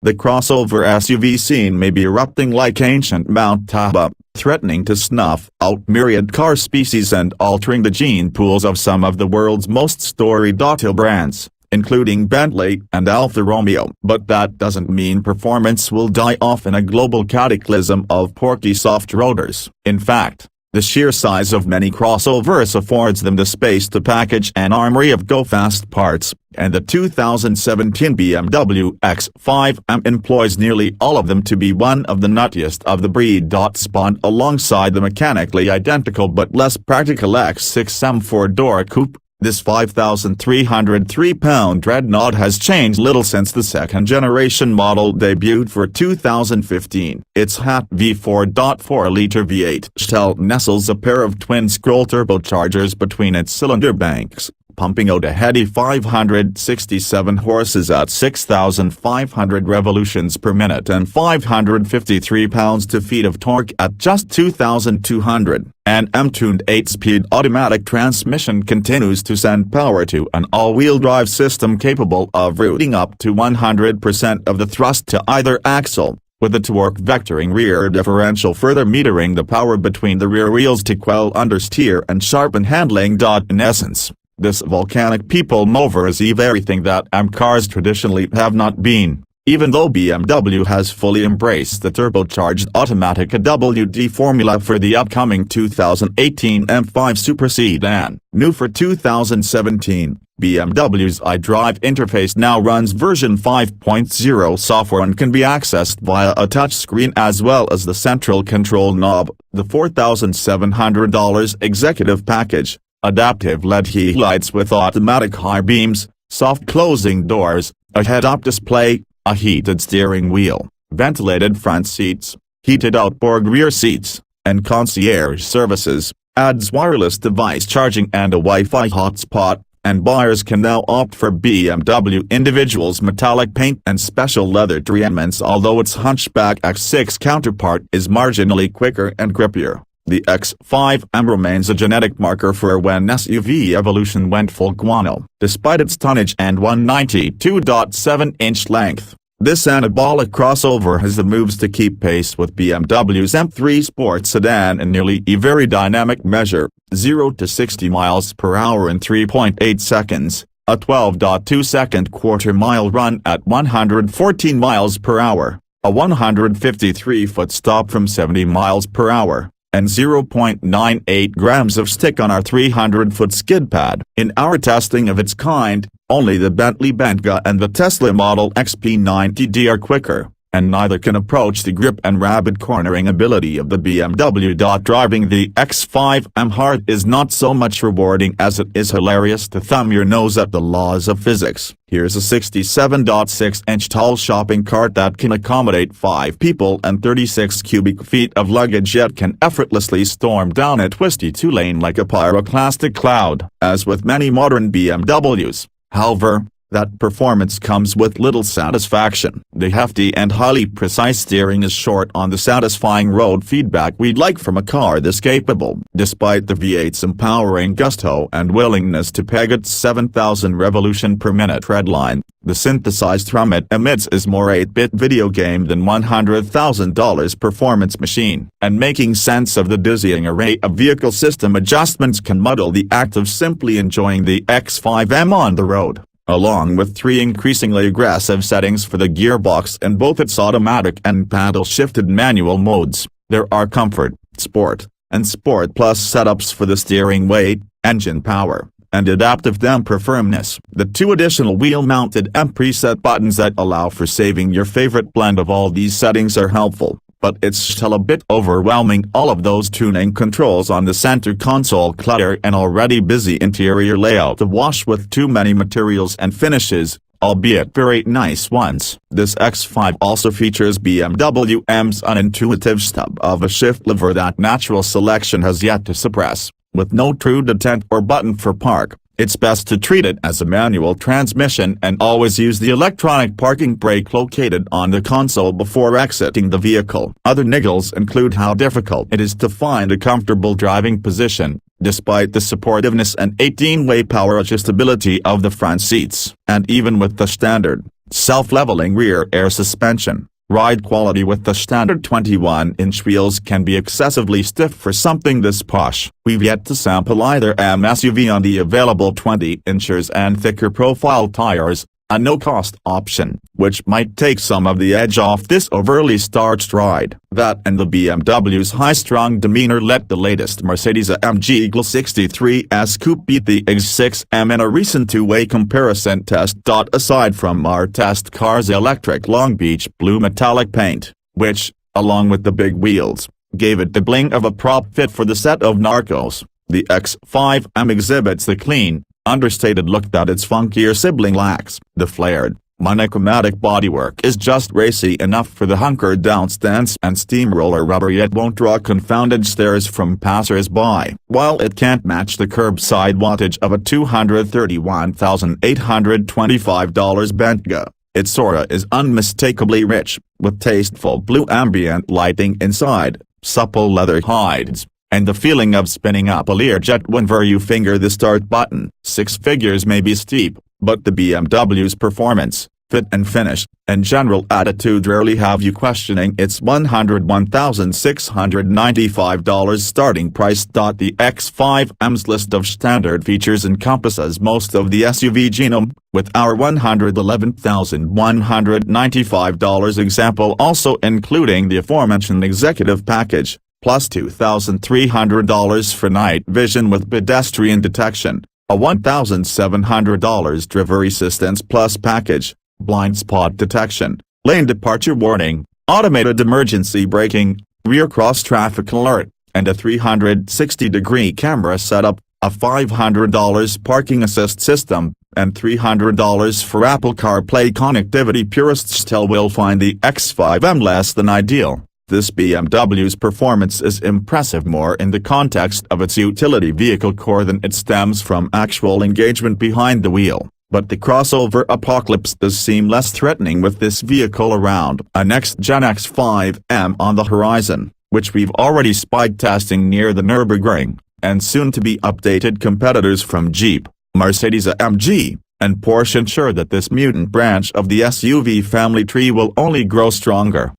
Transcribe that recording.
The crossover SUV scene may be erupting like ancient Mount Toba, threatening to snuff out myriad car species and altering the gene pools of some of the world's most storied auto brands, including Bentley and Alfa Romeo. But that doesn't mean performance will die off in a global cataclysm of porky soft rotors. In fact, the sheer size of many crossovers affords them the space to package an armory of go-fast parts, and the 2017 BMW X5 M employs nearly all of them to be one of the nuttiest of the breed.Spawned alongside the mechanically identical but less practical X6 M four-door coupe. This 5,303-pound dreadnought has changed little since the second-generation model debuted for 2015. Its hot-vee 4.4-liter V8 shell nestles a pair of twin-scroll turbochargers between its cylinder banks, pumping out a heady 567 horses at 6,500 revolutions per minute and 553 pounds-to-feet of torque at just 2,200. An M-tuned 8-speed automatic transmission continues to send power to an all-wheel drive system capable of routing up to 100% of the thrust to either axle, with a torque vectoring rear differential further metering the power between the rear wheels to quell understeer and sharpen handling. In essence, this volcanic people mover is everything that M cars traditionally have not been, even though BMW has fully embraced the turbocharged-automatic-AWD formula for the upcoming 2018 M5 supersedan. New for 2017, BMW's iDrive interface now runs version 5.0 software and can be accessed via a touchscreen as well as the central control knob. The $4,700 executive package, adaptive LED headlights with automatic high beams, soft closing doors, a head-up display, a heated steering wheel, ventilated front seats, heated outboard rear seats, and concierge services, adds wireless device charging and a Wi-Fi hotspot, and buyers can now opt for BMW Individual's metallic paint and special leather treatments, although its hunchback X6 counterpart is marginally quicker and grippier. The X5 M remains a genetic marker for when SUV evolution went full guano. Despite its tonnage and 192.7-inch length, this anabolic crossover has the moves to keep pace with BMW's M3 sports sedan in nearly a very dynamic measure, 0 to 60 miles per hour in 3.8 seconds, a 12.2-second quarter-mile run at 114 miles per hour, a 153-foot stop from 70 miles per hour, and 0.98 grams of stick on our 300-foot skid pad. In our testing of its kind, only the Bentley Bentayga and the Tesla Model X P90D are quicker, and neither can approach the grip and rapid cornering ability of the BMW.Driving the X5 M. Hard is not so much rewarding as it is hilarious to thumb your nose at the laws of physics. Here's a 67.6-inch tall shopping cart that can accommodate 5 people and 36 cubic feet of luggage, yet can effortlessly storm down a twisty 2-lane like a pyroclastic cloud. As with many modern BMWs, however, that performance comes with little satisfaction. The hefty and highly precise steering is short on the satisfying road feedback we'd like from a car this capable. Despite the V8's empowering gusto and willingness to peg its 7,000 revolution per minute treadline, the synthesized hum it emits is more 8-bit video game than $100,000 performance machine. And making sense of the dizzying array of vehicle system adjustments can muddle the act of simply enjoying the X5 M on the road. Along with 3 increasingly aggressive settings for the gearbox in both its automatic and paddle-shifted manual modes, there are Comfort, Sport, and Sport Plus setups for the steering weight, engine power, and adaptive damper firmness. The 2 additional wheel-mounted M preset buttons that allow for saving your favorite blend of all these settings are helpful, but it's still a bit overwhelming. All of those tuning controls on the center console clutter an already busy interior layout awash with too many materials and finishes, albeit very nice ones. This X5 also features BMW M's unintuitive stub of a shift lever that natural selection has yet to suppress. With no true detent or button for park, it's best to treat it as a manual transmission and always use the electronic parking brake located on the console before exiting the vehicle. Other niggles include how difficult it is to find a comfortable driving position, despite the supportiveness and 18-way power adjustability of the front seats. And even with the standard, self-leveling rear air suspension. Ride quality with the standard 21-inch wheels can be excessively stiff for something this posh. We've yet to sample either M SUV on the available 20 inches and thicker profile tires, a no-cost option, which might take some of the edge off this overly starched ride. That and the BMW's high-strung demeanor let the latest Mercedes-AMG GL 63S Coupe beat the X5 M in a recent two-way comparison test. Aside from our test car's electric Long Beach blue metallic paint, which, along with the big wheels, gave it the bling of a prop fit for the set of Narcos, the X5 M exhibits the clean, understated look that its funkier sibling lacks. The flared, monochromatic bodywork is just racy enough for the hunkered-down stance and steamroller rubber, yet won't draw confounded stares from passers-by. While it can't match the curbside wattage of a $231,825 Bentayga, its aura is unmistakably rich, with tasteful blue ambient lighting inside, supple leather hides, and the feeling of spinning up a Learjet whenever you finger the start button. Six figures may be steep, but the BMW's performance, fit and finish, and general attitude rarely have you questioning its $101,695 starting price. The X5 M's list of standard features encompasses most of the SUV genome, with our $111,195 example also including the aforementioned executive package, plus $2,300 for night vision with pedestrian detection, a $1,700 driver assistance plus package, blind spot detection, lane departure warning, automated emergency braking, rear cross-traffic alert, and a 360-degree camera setup, a $500 parking assist system, and $300 for Apple CarPlay connectivity. Purists still will find the X5 M less than ideal. This BMW's performance is impressive more in the context of its utility vehicle core than it stems from actual engagement behind the wheel, but the crossover apocalypse does seem less threatening with this vehicle around. A next-gen X5 M on the horizon, which we've already spied testing near the Nürburgring, and soon-to-be updated competitors from Jeep, Mercedes-AMG, and Porsche ensure that this mutant branch of the SUV family tree will only grow stronger.